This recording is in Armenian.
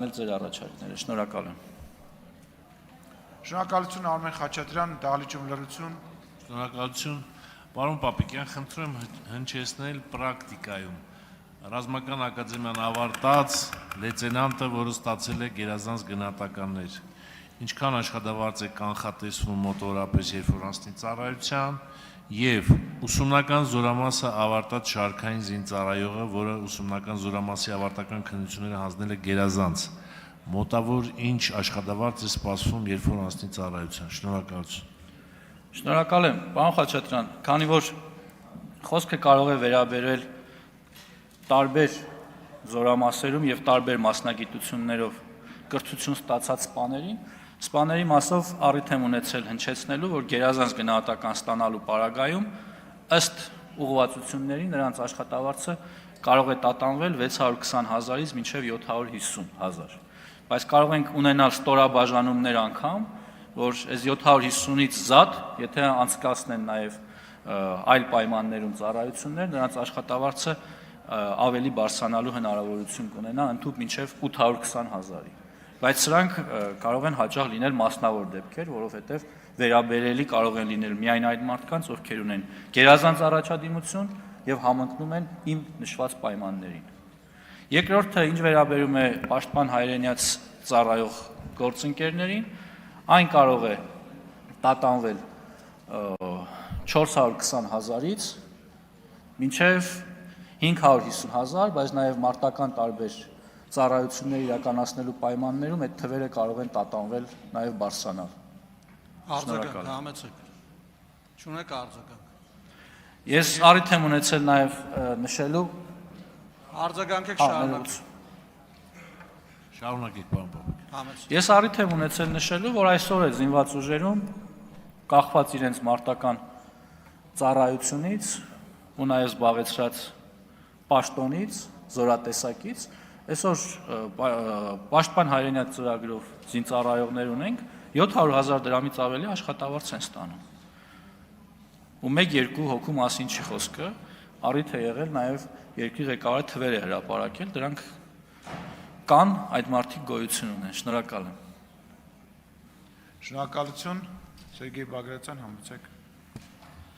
Ձեր առաջարկները, շնորհակալ եմ։ Շնորհակալություն Արմեն Խաչատրյան, դահլիճում լրություն։ Շնորհակալություն, պարոն Պապիկյան, խնդրում եմ հնչեցնել պրակտիկայում։ Ռազմական ակադեմիան ավարտած լեյտենանտը, որը ստացել է գերազանց գնահատականներ, ինչքան աշխատավարձ է կանխատեսվում մոտավորապես, երբ որ անցնի ծառայության, եւ ուսումնական զորամասը ավարտած շարքային զինծառայողը, որը ուսումնական զորամասի ավարտական քննությունները հանձնել է գերազանց, մոտավոր ինչ աշխատավարձ է սպասվում, երբ որ անցնի ծառայության։ Շնորհակալություն։ Շնորհակալ եմ, պարոն Խաչատրյան, քանի որ խոսքը կարող է վերաբերել տարբեր զորամասերում եւ տարբեր մասնագիտություններով կրթություն ստացած սպաների մասով առիթ եմ ունեցել հնչեցնելու, որ գերազանց գնահատական ստանալու պարագայում ըստ ուղղվածությունների նրանց աշխատավարձը կարող է տատանվել 620,000-ից մինչև 750,000, բայց կարող ենք ունենալ ստորաբաժանումներ անգամ, որ այս 750-ից զատ, եթե անցկացնեն նաև այլ պայմաններում ծառայություններ, նրանց աշխատավարձը ավելի բարձրանալու հնարավորություն կունենա ընդհուպ մինչև 820,000-ի, բայց սրանք կարող են հաճախ լինել մասնավոր դեպքեր, որովհետև վերաբերելի կարող են լինել միայն այդ մարդկանց, ովքեր ունեն գերազանց առաջադիմություն եւ համընկնում են իմ նշված պայմաններին։ Երկրորդը, ինչ վերաբերում է պաշտպան հայրենիաց ծառայող գործընկերներին, այն կարող է տատանվել 420,000-ից մինչև 550,000, բայց նաև մարտական տարբեր ծառայություններ իրականացնելու պայմաններում այդ թվերը կարող են տատանվել նաև բարձրանալ։ Արձագանք, համեցեք։ Չունեք արձագանք։ Ես առիթ եմ ունեցել նաև նշելու Արձագանքեք շարունակ։ Շարունակեք, պարոն Պապիկ։ Համեցեք։ Ես առիթ եմ ունեցել նշելու, որ այսօր է զինված ուժերում կախված իրենց մարտական ծառայությունից ու նաև զբաղեցրած պաշտոնից, զորատեսակից, այսօր պաշտպան հայրենիաց ծրագրով զինծառայողներ ունենք, 700,000 դրամից ավելի աշխատավարձ են ստանում։ Ու 1-2 հոգու մասին չի խոսքը, առիթ է եղել նաև երկրի ղեկավարը թվեր է հրապարակել, դրանք կան, այդ մարդիկ գոյություն ունեն։ Շնորհակալ եմ։ Շնորհակալություն, Սերգեյ Բագրատյան, համեցեք։